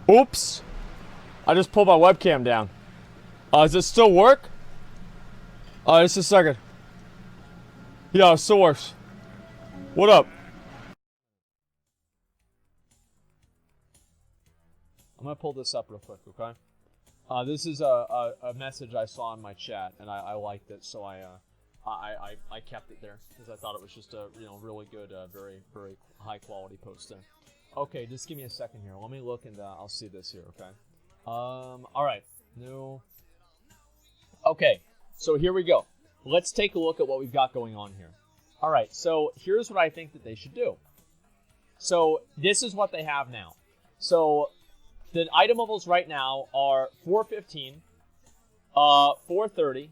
Oops. I just pulled my webcam down. Does it still work? Just a second. Yeah, it still works. What up? I'm gonna pull this up real quick, okay? This is a message I saw in my chat, and I liked it, so I kept it there because I thought it was just a really good, very high quality post there. Okay, just give me a second here. Let me look and I'll see this here, okay? All right, new. Okay, so here we go. Let's take a look at what we've got going on here. All right, so here's what I think that they should do. So this is what they have now. So the item levels right now are 415, 430,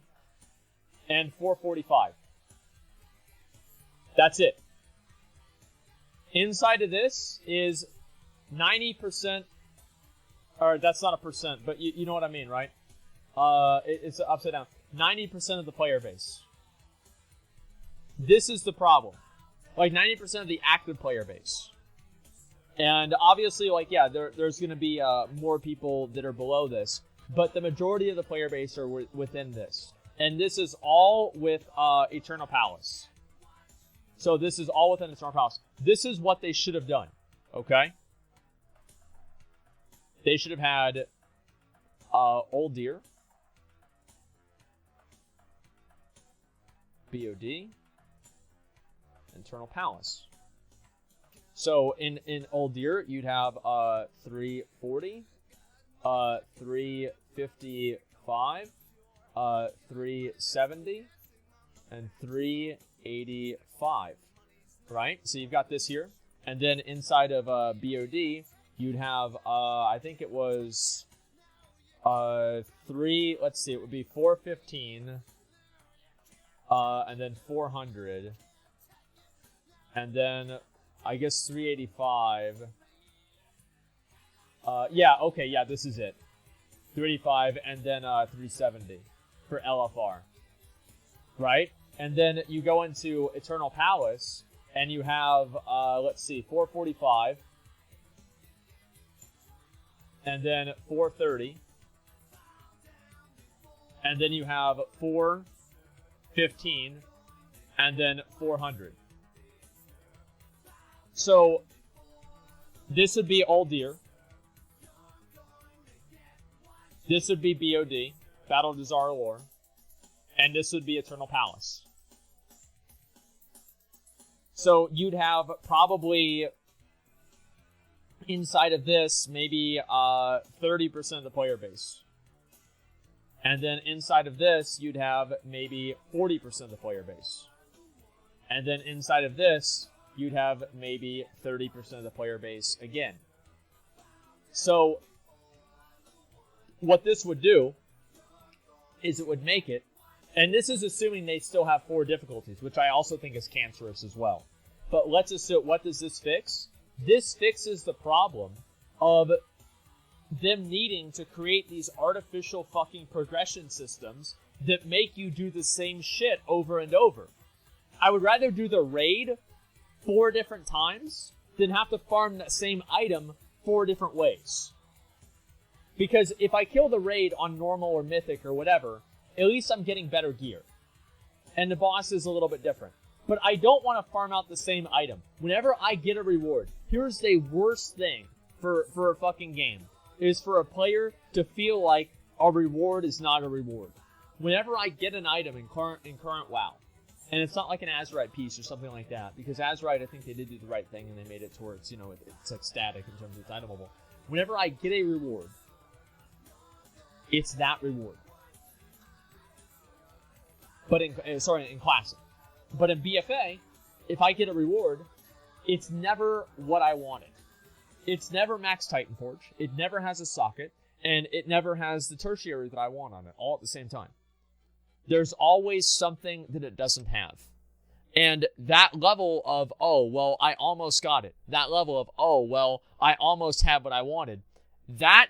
and 445. That's it. Inside of this is 90%, or that's not a percent, but you know what I mean, right? It's upside down. 90% of the player base. This is the problem. Like 90% of the active player base. And obviously, like, yeah, there's going to be more people that are below this, but the majority of the player base are within this. And this is all with Eternal Palace. So this is all within Eternal Palace. This is what they should have done, okay? They should have had Old Deer, BOD, Eternal Palace. So in Old Deer, you'd have 340, 355, 370, and 385, right? So you've got this here. And then inside of BOD, you'd have, I think it was let's see, it would be 415, and then 400, and then I guess 385. Yeah, okay, yeah, this is it. 385 and then 370 for LFR. Right? And then you go into Eternal Palace and you have, let's see, 445 and then 430. And then you have 415 and then 400. So this would be Old Deer. This would be BOD, Battle of Desire Lore. And this would be Eternal Palace. So you'd have probably inside of this maybe 30% of the player base. And then inside of this, you'd have maybe 40% of the player base. And then inside of this, you'd have maybe 30% of the player base again. So what this would do is it would make it, and this is assuming they still have 4 difficulties, which I also think is cancerous as well. But let's assume, what does this fix? This fixes the problem of them needing to create these artificial fucking progression systems that make you do the same shit over and over. I would rather do the raid 4 different times than have to farm that same item 4 different ways. Because if I kill the raid on normal or mythic or whatever, at least I'm getting better gear. And the boss is a little bit different. But I don't want to farm out the same item. Whenever I get a reward, here's the worst thing for a fucking game, is for a player to feel like a reward is not a reward. Whenever I get an item in current WoW, and it's not like an Azerite piece or something like that, because Azerite, I think they did do the right thing and they made it to where it's, it's like static in terms of its itemable. Whenever I get a reward, it's that reward. But in Classic. But in BFA, if I get a reward, it's never what I wanted. It's never Max Titanforge, it never has a socket, and it never has the tertiary that I want on it, all at the same time. There's always something that it doesn't have. And that level of, oh, well, I almost got it. That level of, oh, well, I almost have what I wanted. That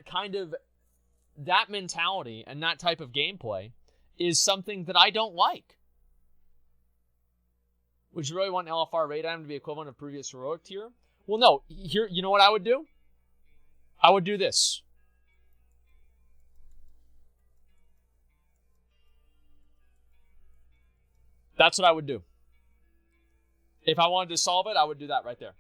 mentality and that type of gameplay is something that I don't like. Would you really want an LFR raid item to be equivalent of previous heroic tier? Well, no. Here, you know what I would do? I would do this. That's what I would do. If I wanted to solve it, I would do that right there.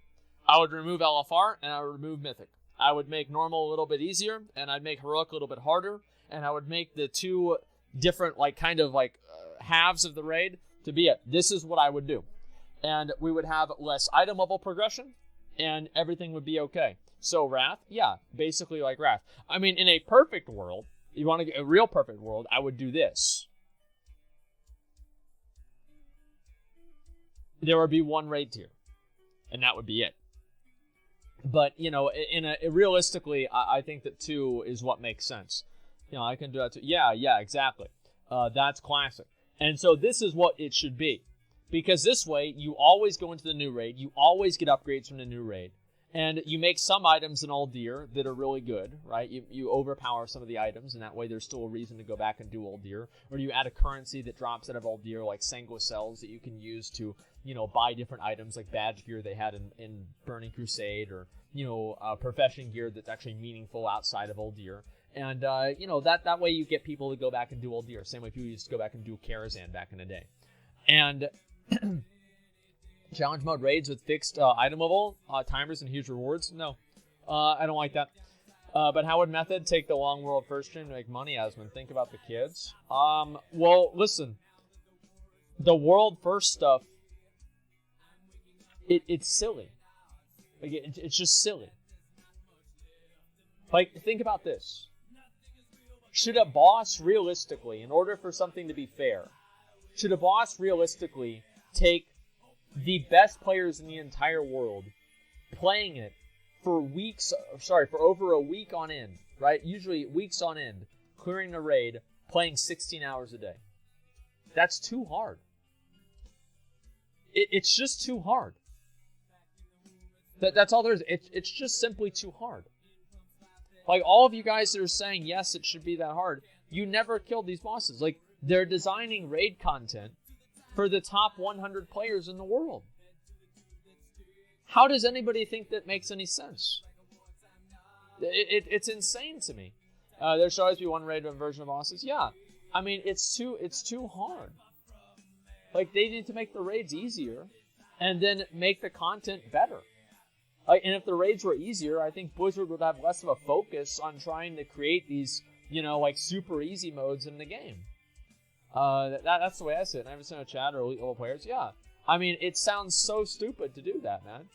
I would remove LFR, and I would remove Mythic. I would make normal a little bit easier, and I'd make Heroic a little bit harder, and I would make the two different, halves of the raid to be it. This is what I would do. And we would have less item level progression, and everything would be okay. So Wrath, yeah, basically like Wrath. I mean, in a perfect world, you want to get a real perfect world, I would do this. There would be one raid tier, and that would be it. But, realistically, I think that 2 is what makes sense. I can do that too. Yeah, exactly. That's classic. And so this is what it should be. Because this way, you always go into the new raid, you always get upgrades from the new raid, and you make some items in Uldir that are really good, right? You overpower some of the items, and that way there's still a reason to go back and do Uldir. Or you add a currency that drops out of Uldir, like Sanguis cells that you can use to, buy different items, like badge gear they had in Burning Crusade, or, profession gear that's actually meaningful outside of Uldir. And, that way you get people to go back and do Uldir. Same way people used to go back and do Karazhan back in the day. And challenge mode raids with fixed item level, timers, and huge rewards? No. I don't like that. But how would Method take the long world first stream to make money, Asmon? Think about the kids. Well, listen. The world first stuff, it's silly. Like, it's just silly. Like, think about this. Should a boss realistically, in order for something to be fair, should a boss realistically take the best players in the entire world, playing it for over a week on end, right? Usually weeks on end, clearing the raid, playing 16 hours a day. That's too hard. It's just too hard. That's all there is. It's just simply too hard. Like, all of you guys that are saying, yes, it should be that hard, you never killed these bosses. Like, they're designing raid content for the top 100 players in the world. How does anybody think that makes any sense? It's insane to me. There should always be one raid version of bosses. Yeah. I mean, it's too hard. Like, they need to make the raids easier and then make the content better. And if the raids were easier, I think Blizzard would have less of a focus on trying to create these, super easy modes in the game. That's the way I see it. 90% of chat are elite level players. Yeah. I mean, it sounds so stupid to do that, man.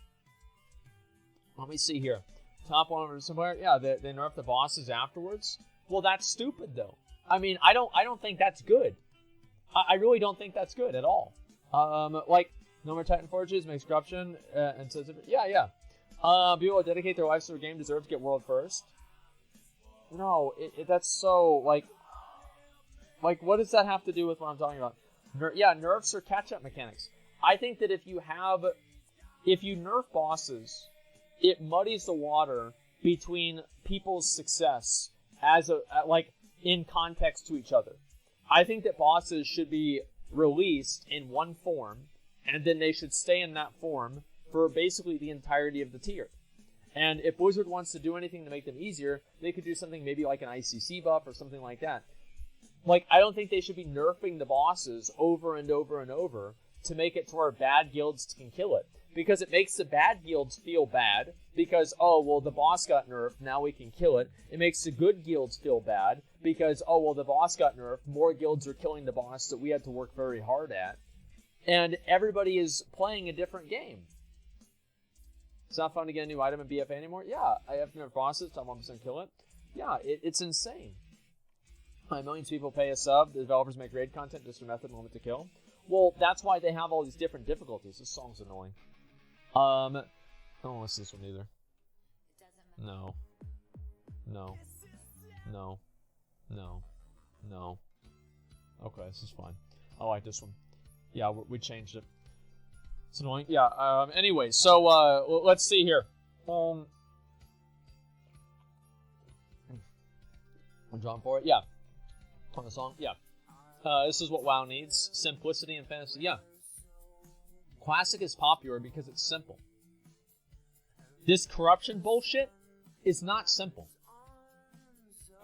Let me see here. Top 100 player. Yeah, they nerf the bosses afterwards. Well, that's stupid, though. I mean, I don't think that's good. I really don't think that's good at all. No more TITANFORGing makes corruption and says, yeah. People who dedicate their lives to a game deserve to get world first. No, that's so, like, what does that have to do with what I'm talking about? Nerfs are catch-up mechanics. I think that if you nerf bosses, it muddies the water between people's success in context to each other. I think that bosses should be released in one form, and then they should stay in that form for basically the entirety of the tier. And if Blizzard wants to do anything to make them easier, they could do something maybe like an ICC buff or something like that. Like, I don't think they should be nerfing the bosses over and over and over to make it to where bad guilds can kill it. Because it makes the bad guilds feel bad, because, oh, well, the boss got nerfed, now we can kill it. It makes the good guilds feel bad, because, oh, well, the boss got nerfed, more guilds are killing the boss that we had to work very hard at. And everybody is playing a different game. It's not fun to get a new item in BFA anymore? Yeah, I have to nerf bosses, top 1% kill it. Yeah, it's insane. Millions of people pay a sub, the developers make raid content just for method moment to kill. Well, that's why they have all these different difficulties. This song's annoying. I don't listen to this one either. No. Okay, this is fine. I like this one. Yeah, we changed it. It's annoying. Yeah, anyway, so, let's see here. I'm drawn for it. Yeah. On the song? Yeah. This is what WoW needs. Simplicity and fantasy. Yeah. Classic is popular because it's simple. This corruption bullshit is not simple.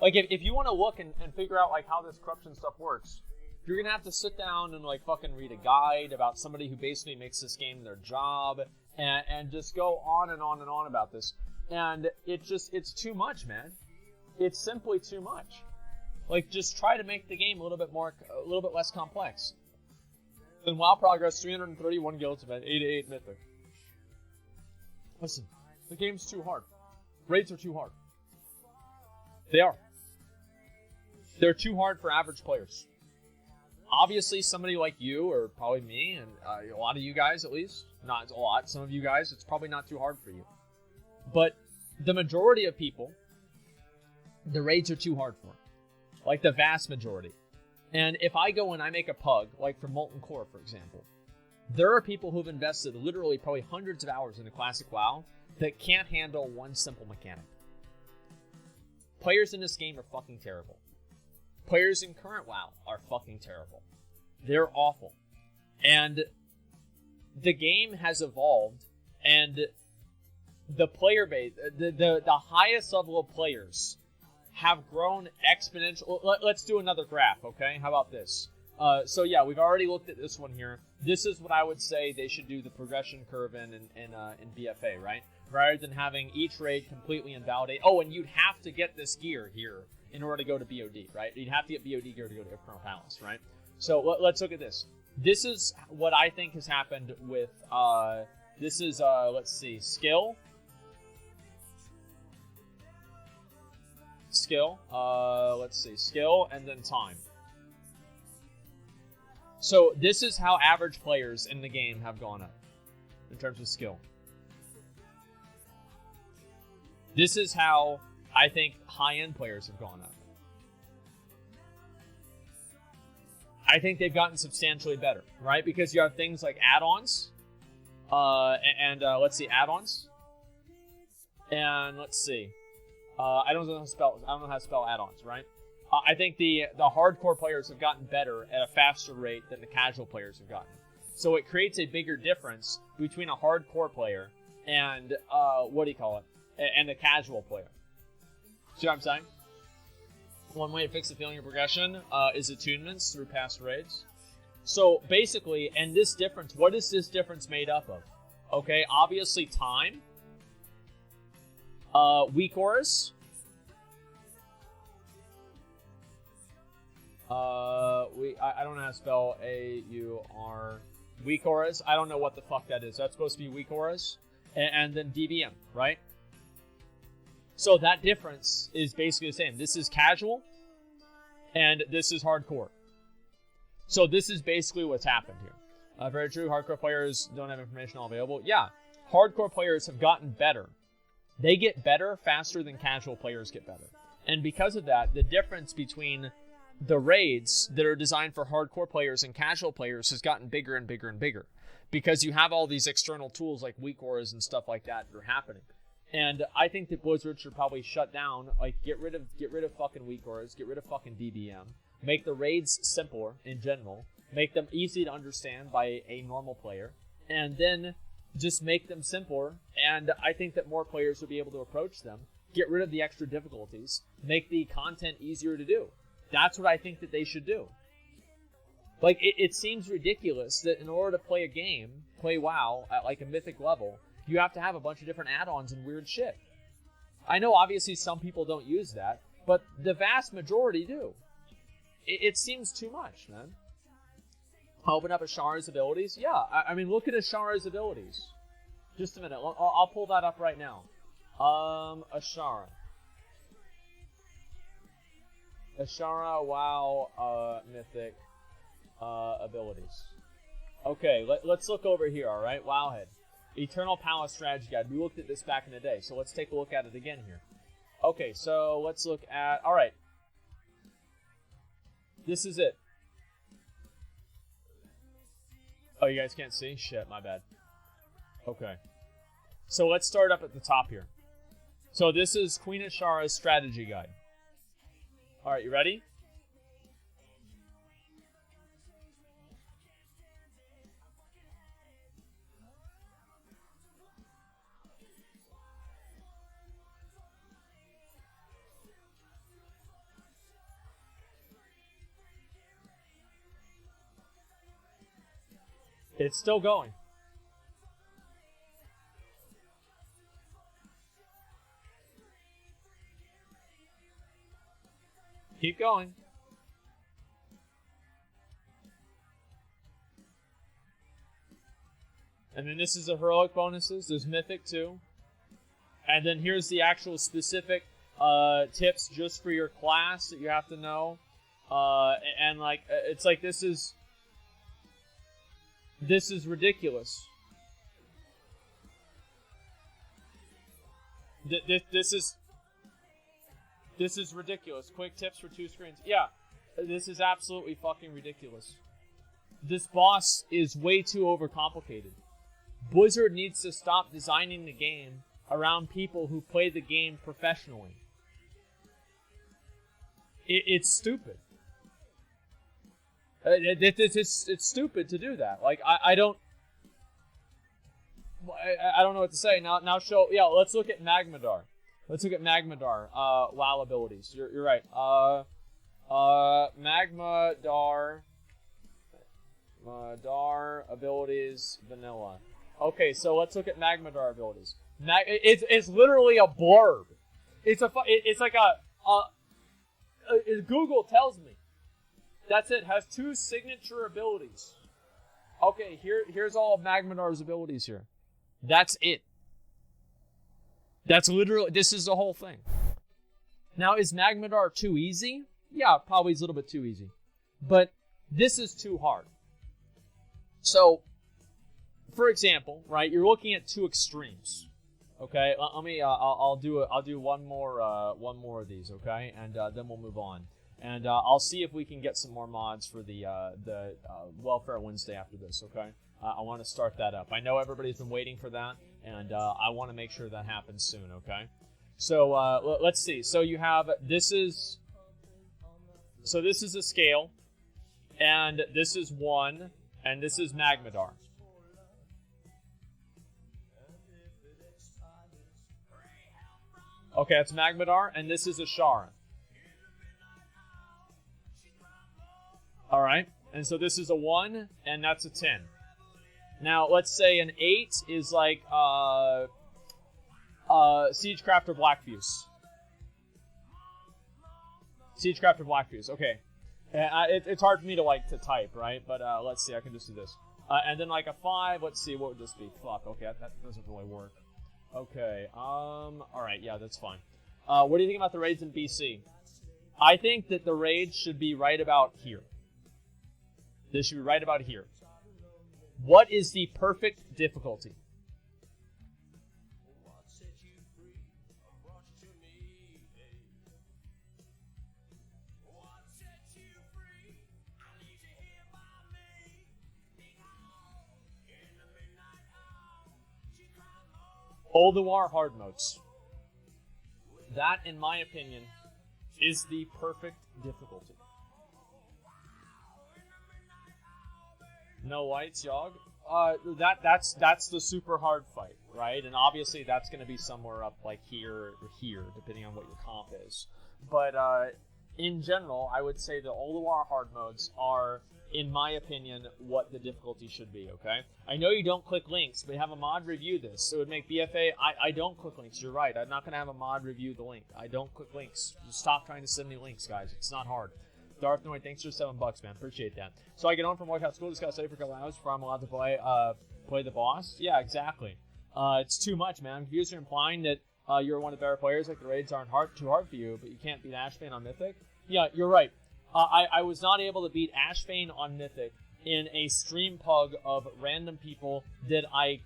Like, if you want to look and figure out, like, how this corruption stuff works, you're going to have to sit down and, like, fucking read a guide about somebody who basically makes this game their job and just go on and on and on about this. And it's too much, man. It's simply too much. Like, just try to make the game a little bit less complex. In WoW Progress, 331 guilds event, 88 mythic. Listen, the game's too hard. Raids are too hard. They are. They're too hard for average players. Obviously, somebody like you, or probably me, and a lot of you guys at least, not a lot, some of you guys, it's probably not too hard for you. But the majority of people, the raids are too hard for. Like the vast majority. And if I go and I make a pug, like for Molten Core, for example, there are people who've invested literally probably hundreds of hours into Classic WoW that can't handle one simple mechanic. Players in this game are fucking terrible. Players in current WoW are fucking terrible. They're awful. And the game has evolved, and the player base, the highest level of players have grown exponential. Let's do another graph, okay? How about this? So yeah, we've already looked at this one here. This is what I would say they should do the progression curve in BFA, right? Rather than having each raid completely invalidate. Oh, and you'd have to get this gear here in order to go to BOD, right? You'd have to get BOD gear to go to Infernal Palace, right? So let's look at this. This is what I think has happened with, this is, let's see, skill, let's see, skill, and then time. So this is how average players in the game have gone up in terms of skill. This is how I think high-end players have gone up. I think they've gotten substantially better, right? Because you have things like add-ons, let's see, add-ons, and let's see. I don't know how to spell add-ons, right? I think the hardcore players have gotten better at a faster rate than the casual players have gotten. So it creates a bigger difference between a hardcore player and and a casual player. See what I'm saying? One way to fix the failure progression is attunements through past raids. So basically, and this difference, what is this difference made up of? Okay, obviously time, weak auras, I don't know how to spell A-U-R, weak auras. I don't know what the fuck that is. That's supposed to be weak auras, and then DBM, right? So that difference is basically the same. This is casual, and this is hardcore. So this is basically what's happened here. Very true, hardcore players don't have information all available. Yeah, hardcore players have gotten better. They get better faster than casual players get better. And because of that, the difference between the raids that are designed for hardcore players and casual players has gotten bigger and bigger and bigger. Because you have all these external tools like weak auras and stuff like that that are happening. And I think that Blizzard should probably shut down, like get rid of fucking weak auras, get rid of fucking DBM, make the raids simpler in general, make them easy to understand by a normal player, and then just make them simpler, and I think that more players will be able to approach them, get rid of the extra difficulties, make the content easier to do. That's what I think that they should do. Like, it seems ridiculous that in order to play a game, play WoW at like a mythic level, you have to have a bunch of different add-ons and weird shit. I know obviously some people don't use that, but the vast majority do. It seems too much, man. Open up Ashara's abilities? Yeah, I mean, look at Ashara's abilities. Just a minute, I'll pull that up right now. Ashara. Ashara, WoW, Mythic, abilities. Okay, let's look over here, alright? Wowhead. Eternal Palace Strategy Guide. We looked at this back in the day, so let's take a look at it again here. Okay, so let's look at... Alright. This is it. Oh, you guys can't see? Shit, my bad. Okay. So let's start up at the top here. So this is Queen Ashara's Strategy Guide. Alright, you ready? It's still going. Keep going. And then this is the heroic bonuses. There's mythic too. And then here's the actual specific tips just for your class that you have to know. And like, it's like this is ridiculous. This is ridiculous. Quick tips for 2 screens. Yeah, this is absolutely fucking ridiculous. This boss is way too overcomplicated. Blizzard needs to stop designing the game around people who play the game professionally. It's stupid. It's stupid to do that. Like, I don't know what to say. Now show, yeah, let's look at Magmadar. Let's look at Magmadar, WoW abilities. You're right. Magmadar abilities, vanilla. Okay, so let's look at Magmadar abilities. It's literally a blurb. It's like Google tells me. That's it. Has 2 signature abilities. Okay, here's all of Magmadar's abilities here. That's it. That's literally, this is the whole thing. Now, is Magmadar too easy? Yeah, probably it's a little bit too easy. But this is too hard. So, for example, right, you're looking at 2 extremes. Okay, let me. I'll do one more of these. Okay, and then we'll move on. And I'll see if we can get some more mods for the Welfare Wednesday after this. Okay, I want to start that up. I know everybody's been waiting for that, and I want to make sure that happens soon. Okay, so let's see. So you have this is a scale, and this is 1, and this is Magmadar. Okay, that's Magmadar, and this is Ashara. Alright, and so this is a 1, and that's a 10. Now, let's say an 8 is like Siegecrafter Blackfuse. Siegecrafter Blackfuse, okay. It's hard for me to type, right? But let's see, I can just do this. And then like a 5, let's see, what would this be? Fuck, okay, that doesn't really work. Okay, alright, yeah, that's fine. What do you think about the raids in BC? I think that the raids should be right about here. They should be right about here. What is the perfect difficulty? Ulduar hard modes. That, in my opinion, is the perfect difficulty. No lights, Yogg? That's the super hard fight, right? And obviously that's going to be somewhere up like here or here, depending on what your comp is. But in general, I would say the Ulduar hard modes are, in my opinion, what the difficulty should be, okay? I know you don't click links, but have a mod review this. It would make BFA... I don't click links, you're right. I'm not going to have a mod review the link. I don't click links. Just stop trying to send me links, guys. It's not hard. Darth Noid, thanks for $7, man. Appreciate that. So I get home from workout school, just got study for a couple hours before I'm allowed to play the boss? Yeah, exactly. It's too much, man. Confused are implying that you're one of the better players, like the raids aren't too hard for you, but you can't beat Ashbane on Mythic? Yeah, you're right. I was not able to beat Ashbane on Mythic in a stream pug of random people that I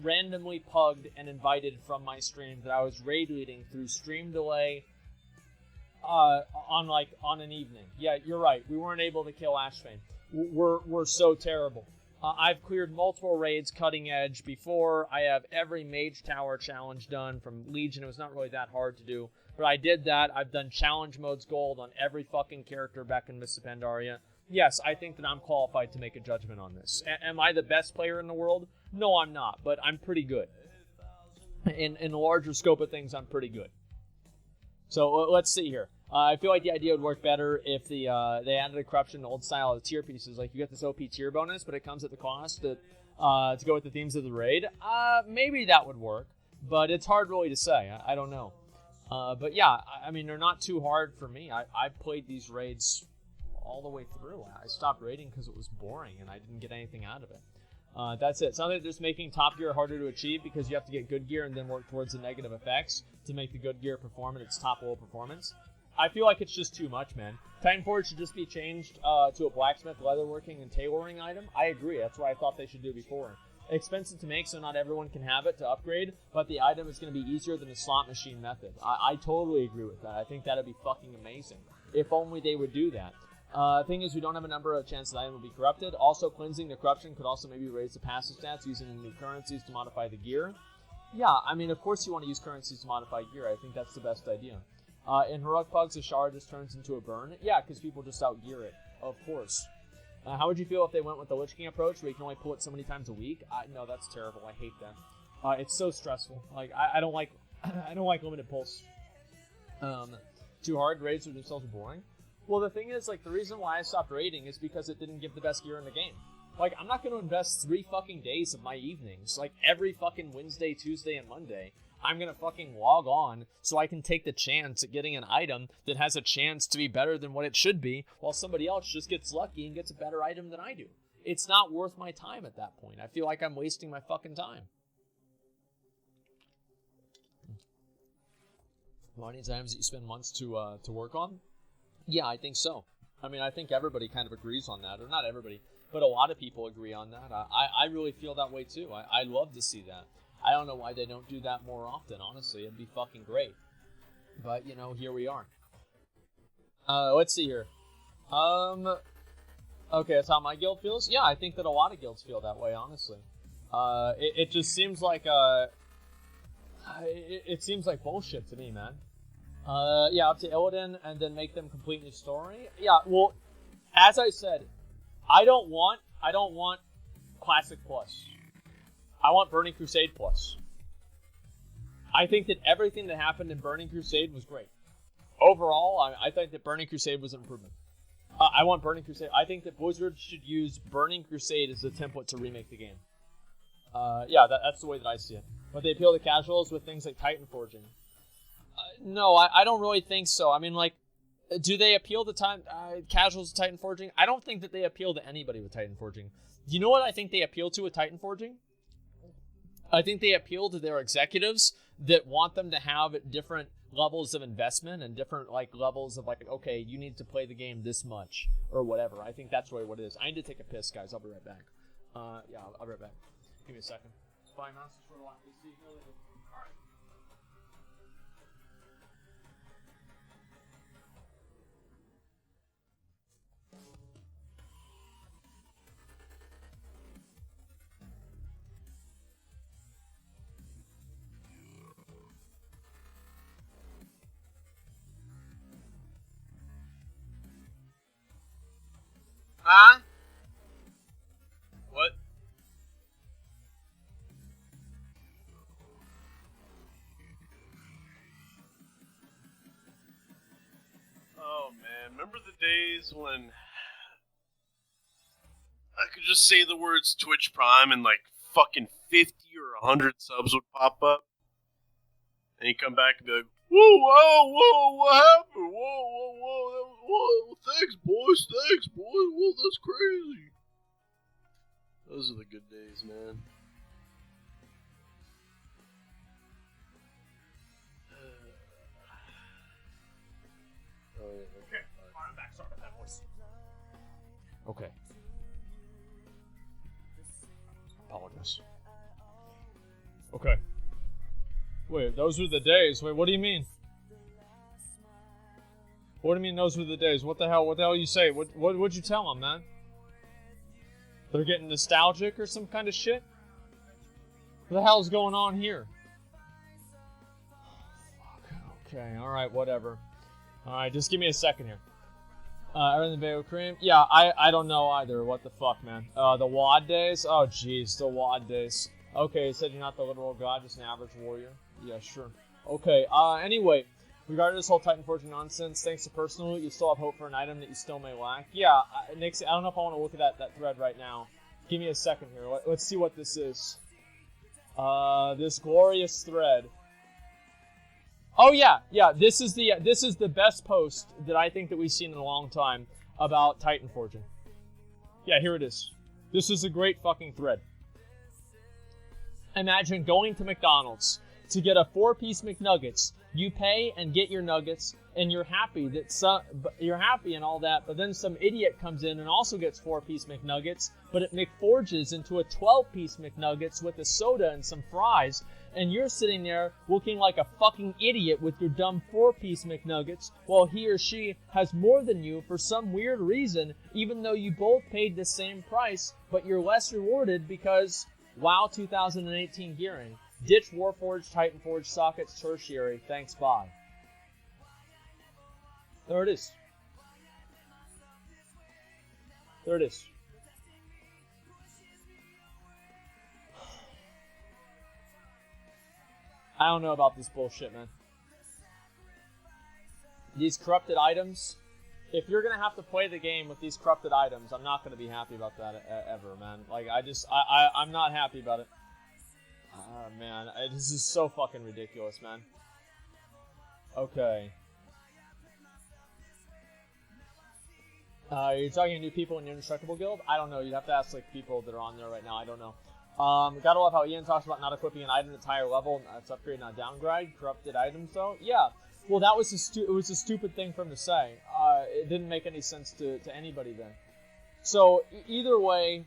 randomly pugged and invited from my stream that I was raid leading through stream delay on an evening. Yeah, you're right. We weren't able to kill Ashbane. We're so terrible. I've cleared multiple raids cutting edge before. I have every Mage Tower challenge done from Legion. It was not really that hard to do, but I did that. I've done challenge modes gold on every fucking character back in Mists of Pandaria. Yes, I think that I'm qualified to make a judgment on this. Am I the best player in the world? No, I'm not, but I'm pretty good. In the larger scope of things, I'm pretty good. So let's see here. I feel like the idea would work better if they added a corruption to old style of tier pieces. Like, you get this OP tier bonus, but it comes at the cost to go with the themes of the raid. Maybe that would work, but it's hard really to say. I don't know. But yeah, I mean, they're not too hard for me. I played these raids all the way through. I stopped raiding because it was boring and I didn't get anything out of it. That's it. It's not that they're just making top gear harder to achieve because you have to get good gear and then work towards the negative effects to make the good gear perform at its top level performance. I feel like it's just too much, man. Titanforge should just be changed to a blacksmith, leatherworking, and tailoring item. I agree. That's what I thought they should do before. Expensive to make, so not everyone can have it to upgrade, but the item is going to be easier than the slot machine method. I totally agree with that. I think that would be fucking amazing. If only they would do that. Thing is, we don't have a number of chances the item will be corrupted. Also, cleansing the corruption could also maybe raise the passive stats using new currencies to modify the gear. Yeah, I mean, of course you want to use currencies to modify gear. I think that's the best idea. In Heroic Pugs, the shard just turns into a burn. Yeah, because people just outgear it. Of course. How would you feel if they went with the Lich King approach, where you can only pull it so many times a week? No, that's terrible. I hate that. It's so stressful. Like, I don't like, I don't like limited pulse. Too hard. Raids with themselves are boring. Well, the thing is, like, the reason why I stopped raiding is because it didn't give the best gear in the game. Like, I'm not going to invest 3 fucking days of my evenings, like, every fucking Wednesday, Tuesday, and Monday. I'm going to fucking log on so I can take the chance at getting an item that has a chance to be better than what it should be, while somebody else just gets lucky and gets a better item than I do. It's not worth my time at that point. I feel like I'm wasting my fucking time. How many times that you spend months to work on? Yeah, I think so. I mean, I think everybody kind of agrees on that. Or not everybody, but a lot of people agree on that. I really feel that way too. I love to see that. I don't know why they don't do that more often, honestly. It'd be fucking great. But, you know, here we are. Let's see here. Okay, that's how my guild feels? Yeah, I think that a lot of guilds feel that way, honestly. It just seems like, it seems like bullshit to me, man. Yeah, up to Illidan and then make them complete new story. Yeah, well, as I said, I don't want Classic Plus. I want Burning Crusade Plus. I think that everything that happened in Burning Crusade was great. Overall, I think that Burning Crusade was an improvement. I want Burning Crusade. I think that Blizzard should use Burning Crusade as a template to remake the game. Yeah, that's the way that I see it. But they appeal to casuals with things like Titanforging. No, I don't really think so. I mean, like, do they appeal to casuals to Titanforging? I don't think that they appeal to anybody with Titanforging. You know what I think they appeal to with Titanforging? I think they appeal to their executives that want them to have different levels of investment and different, like, levels of, like, okay, you need to play the game this much or whatever. I think that's really what it is. I need to take a piss, guys. I'll be right back. Yeah, I'll be right back. Give me a second. Bye, Mouse. See you later. All right. Huh? What? Oh man, remember the days when I could just say the words Twitch Prime and like fucking 50 or 100 subs would pop up? And you come back and be like, whoa, what happened? Whoa, thanks, boys, whoa, that's crazy. Those are the good days, man. Okay, I'm back. Sorry about that voice. Okay. Apologize. Okay. Wait, those were the days. Wait, what do you mean? What do you mean those were the days? What the hell you say? What'd you tell them, man? They're getting nostalgic or some kind of shit? What the hell's going on here? Fuck. Okay, alright, whatever. Alright, just give me a second here. Everything Bayo Cream? Yeah, I don't know either. What the fuck, man? The WAD days? Oh, jeez, the WAD days. Okay, you said you're not the literal god, just an average warrior. Yeah, sure. Okay, anyway, Regarding this whole Titan Forging nonsense, thanks to personal loot, you still have hope for an item that you still may lack. Yeah, Nixie, I don't know if I want to look at that thread right now. Give me a second here. Let's see what this is. This glorious thread. Oh yeah, this is the best post that I think that we've seen in a long time about Titan Forging. Yeah, here it is. This is a great fucking thread. Imagine going to McDonald's to get a 4-piece McNuggets. You pay and get your nuggets, and you're happy and all that. But then some idiot comes in and also gets 4-piece McNuggets, but it McForges into a 12-piece McNuggets with a soda and some fries. And you're sitting there looking like a fucking idiot with your dumb 4-piece McNuggets, while he or she has more than you for some weird reason, even though you both paid the same price, but you're less rewarded because, wow, 2018 gearing. Ditch Warforged, Titanforged, sockets, tertiary, thanks, bye. There it is. There it is. I don't know about this bullshit, man. These corrupted items, if you're going to have to play the game with these corrupted items, I'm not going to be happy about that ever, man. Like, I'm not happy about it. Oh, man. This is so fucking ridiculous, man. Okay. You're talking to new people in your Indestructible Guild? I don't know. You'd have to ask, like, people that are on there right now. I don't know. Gotta love how Ian talks about not equipping an item at a higher level. It's upgrade, not downgrade. Corrupted items, though? Yeah. Well, that was it was a stupid thing for him to say. It didn't make any sense to anybody then. So, either way,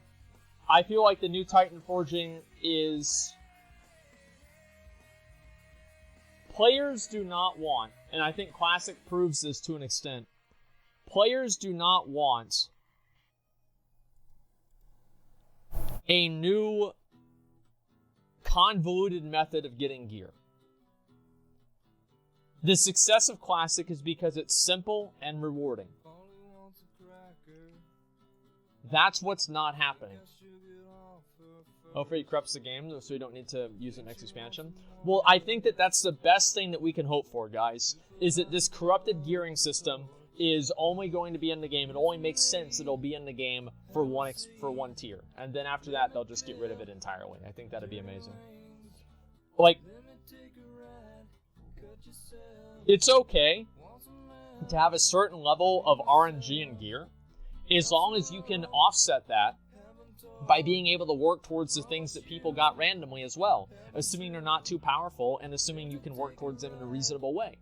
I feel like the new Titan Forging is... Players do not want, and I think Classic proves this to an extent, players do not want a new convoluted method of getting gear. The success of Classic is because it's simple and rewarding. That's what's not happening. Hopefully it corrupts the game, so we don't need to use it next expansion. Well, I think that that's the best thing that we can hope for, guys, is that this corrupted gearing system is only going to be in the game. It only makes sense that it'll be in the game for one tier. And then after that, they'll just get rid of it entirely. I think that'd be amazing. Like, it's okay to have a certain level of RNG and gear, as long as you can offset that by being able to work towards the things that people got randomly as well, assuming they're not too powerful and assuming you can work towards them in a reasonable way.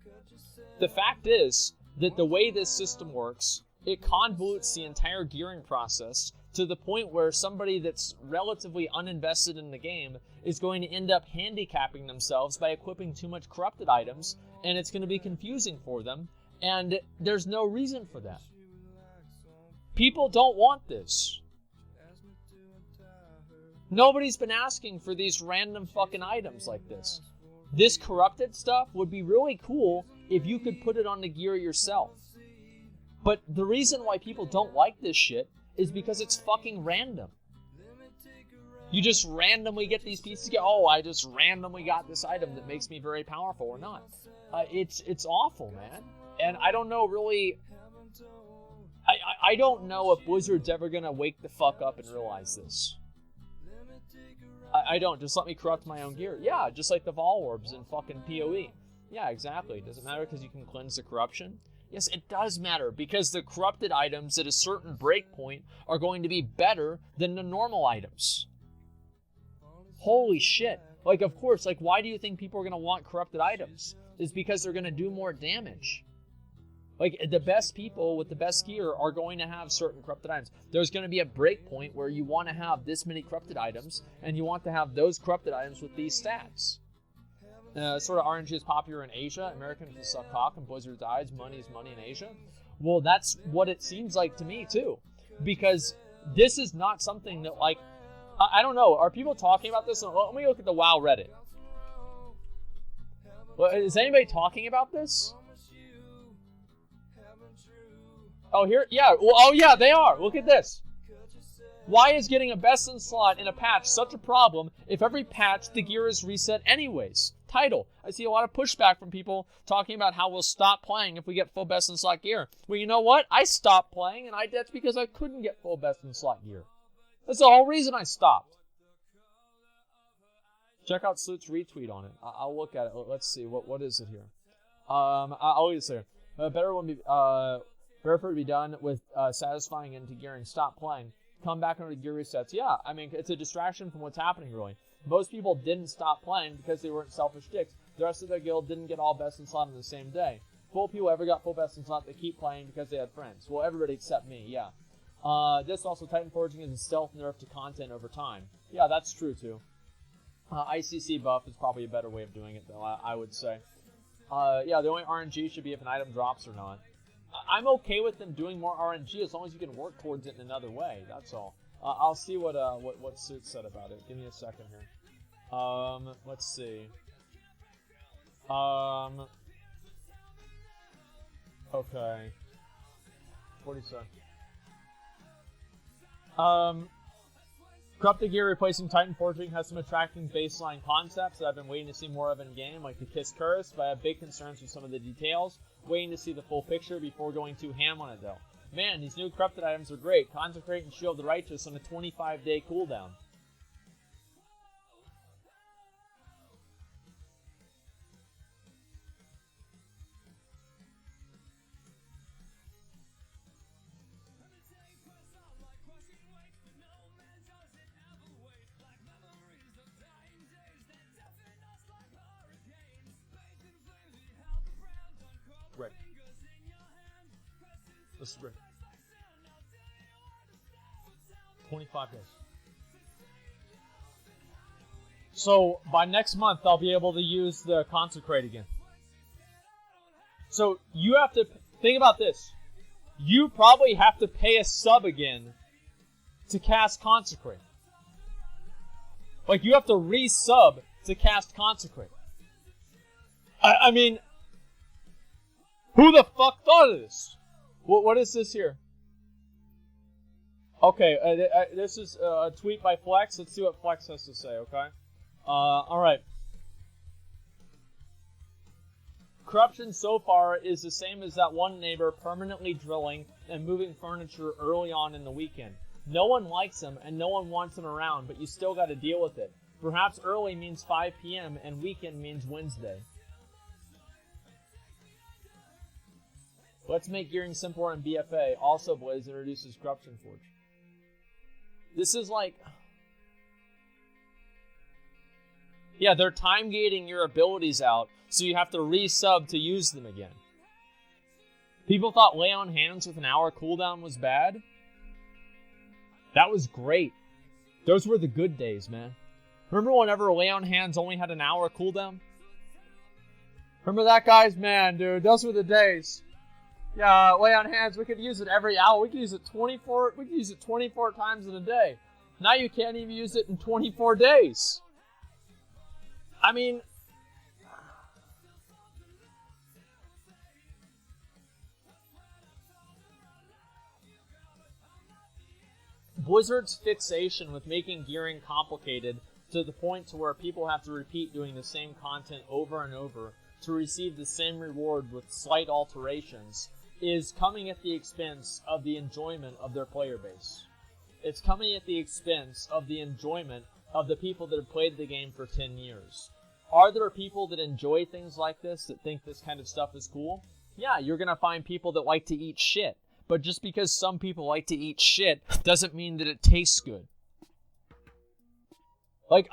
The fact is that the way this system works, it convolutes the entire gearing process to the point where somebody that's relatively uninvested in the game is going to end up handicapping themselves by equipping too much corrupted items, and it's going to be confusing for them, and there's no reason for that. People don't want this. Nobody's been asking for these random fucking items like this. This corrupted stuff would be really cool if you could put it on the gear yourself. But the reason why people don't like this shit is because it's fucking random. You just randomly get these pieces. Oh, I just randomly got this item that makes me very powerful or not. It's awful, man. And I don't know really... I don't know if Blizzard's ever going to wake the fuck up and realize this. I don't. Just let me corrupt my own gear. Yeah, just like the Vol Orbs in fucking PoE. Yeah, exactly. Does it matter because you can cleanse the corruption? Yes, it does matter, because the corrupted items at a certain breakpoint are going to be better than the normal items. Holy shit. Like, of course, like, why do you think people are going to want corrupted items? It's because they're going to do more damage. Like, the best people with the best gear are going to have certain corrupted items. There's going to be a breakpoint where you want to have this many corrupted items, and you want to have those corrupted items with these stats. Sort of RNG is popular in Asia. Americans will suck cock and Blizzard's eyes. Money is money in Asia. Well, that's what it seems like to me, too. Because this is not something that, like... I don't know. Are people talking about this? Let me look at the WoW Reddit. Well, is anybody talking about this? Oh, here? Yeah. Well, oh, yeah, they are. Look at this. Why is getting a best in slot in a patch such a problem if every patch the gear is reset anyways? title. I see a lot of pushback from people talking about how we'll stop playing if we get full best in slot gear. Well, you know what? I stopped playing, and that's because I couldn't get full best in slot gear. That's the whole reason I stopped. Check out Sloot's retweet on it. I'll look at it. Let's see. What is it here? I'll leave this here. Better for it to be done with satisfying into gearing. Stop playing. Come back into gear resets. Yeah, I mean, it's a distraction from what's happening, really. Most people didn't stop playing because they weren't selfish dicks. The rest of their guild didn't get all best in slot on the same day. Full people ever got full best in slot, they keep playing because they had friends. Well, everybody except me, yeah. This also, Titanforging is a stealth nerf to content over time. Yeah, that's true, too. ICC buff is probably a better way of doing it, though, I would say. Yeah, the only RNG should be if an item drops or not. I'm okay with them doing more RNG as long as you can work towards it in another way. That's all. I'll see what Suit said about it. Give me a second here. Let's see. Okay. 47. Corrupted Gear replacing Titanforging has some attracting baseline concepts that I've been waiting to see more of in game, like the Kiss Curse, but I have big concerns with some of the details. Waiting to see the full picture before going too ham on it, though. Man, these new corrupted items are great. Consecrate and Shield the Righteous on a 25-day cooldown. Right. This is great. 25 days. So, by next month, I'll be able to use the Consecrate again. So, you have to... Think about this. You probably have to pay a sub again to cast Consecrate. Like, you have to re-sub to cast Consecrate. I mean... Who the fuck thought of this? What is this here? Okay, this is a tweet by Flex. Let's see what Flex has to say, okay? Alright. Corruption so far is the same as that one neighbor permanently drilling and moving furniture early on in the weekend. No one likes him and no one wants him around, but you still gotta deal with it. Perhaps early means 5 p.m. and weekend means Wednesday. Let's make gearing simpler in BFA. Also, Blaze introduces Corruption Forge. This is like... Yeah, they're time gating your abilities out, so you have to resub to use them again. People thought Lay on Hands with an hour cooldown was bad. That was great. Those were the good days, man. Remember whenever Lay on Hands only had an hour cooldown? Remember that, guys? Man, dude, those were the days. Yeah, Lay on Hands, we could use it every hour. We could use it 24 times in a day. Now you can't even use it in 24 days. I mean, Blizzard's fixation with making gearing complicated to the point to where people have to repeat doing the same content over and over to receive the same reward with slight alterations is coming at the expense of the enjoyment of their player base. It's coming at the expense of the enjoyment of the people that have played the game for 10 years. Are there people that enjoy things like this, that think this kind of stuff is cool? Yeah, you're going to find people that like to eat shit. But just because some people like to eat shit doesn't mean that it tastes good. Like,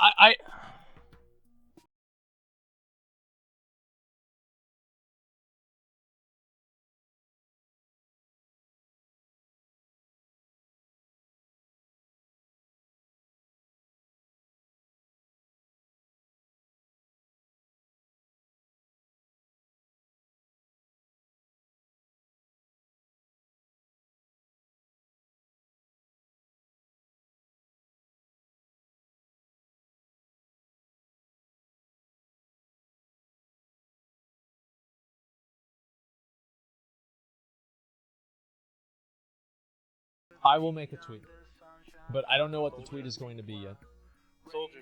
I will make a tweet. But I don't know what the tweet is going to be yet. Soldier.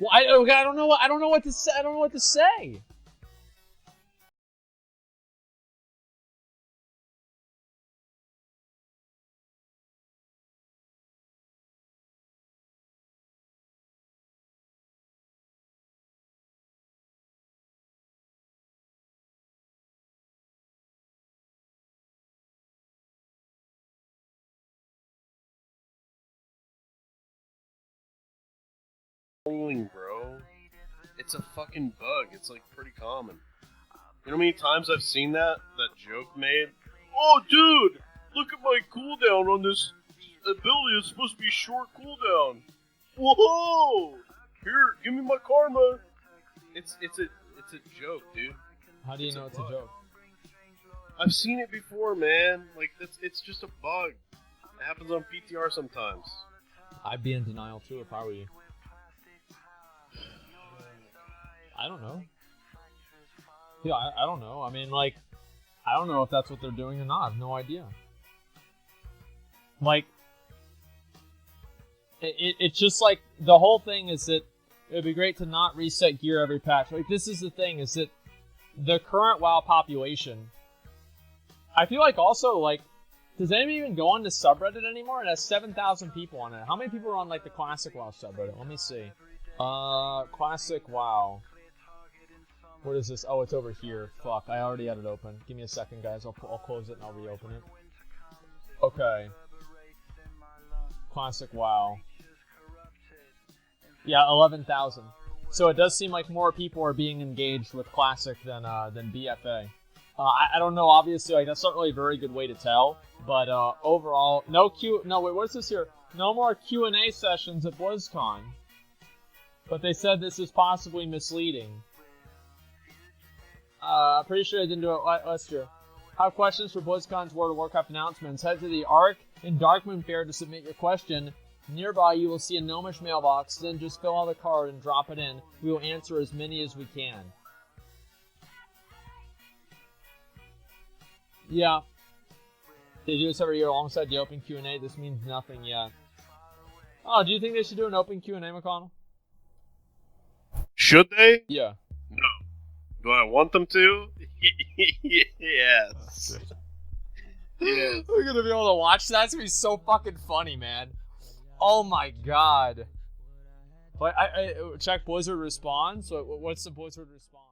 Well, I don't know what to say. I don't know what to say. Bro. It's a fucking bug. It's like pretty common. You know how many times I've seen that joke made? Oh, dude! Look at my cooldown on this ability. It's supposed to be short cooldown. Whoa! Here, give me my karma. It's a joke, dude. How do you know it's a joke? I've seen it before, man. Like it's just a bug. It happens on PTR sometimes. I'd be in denial too if I were you. I don't know. Yeah, I don't know. I mean, like, I don't know if that's what they're doing or not. I have no idea. Like, it's just like, the whole thing is that it would be great to not reset gear every patch. Like, this is the thing, is that the current WoW population, I feel like also, like, does anybody even go on the subreddit anymore? It has 7,000 people on it. How many people are on, like, the Classic WoW subreddit? Let me see. Classic WoW. What is this? Oh, it's over here. Fuck, I already had it open. Give me a second, guys. I'll close it and I'll reopen it. Okay. Classic WoW. Yeah, 11,000. So it does seem like more people are being engaged with Classic than BFA. I don't know, obviously, like, that's not really a very good way to tell. But overall, no, wait, what's this here? No more Q&A sessions at BlizzCon. But they said this is possibly misleading. Pretty sure I didn't do it last year. Have questions for BlizzCon's World of Warcraft announcements? Head to the Ark and Darkmoon Fair to submit your question. Nearby, you will see a gnomish mailbox. Then just fill out the card and drop it in. We will answer as many as we can. Yeah. They do this every year alongside the open Q&A. This means nothing yet. Oh, do you think they should do an open Q&A, McConnell? Should they? Yeah. No. Do I want them to? Yes. Yeah. We're gonna be able to watch that. It's gonna be so fucking funny, man. Oh my god. But I check Blizzard response. So what's the Blizzard response?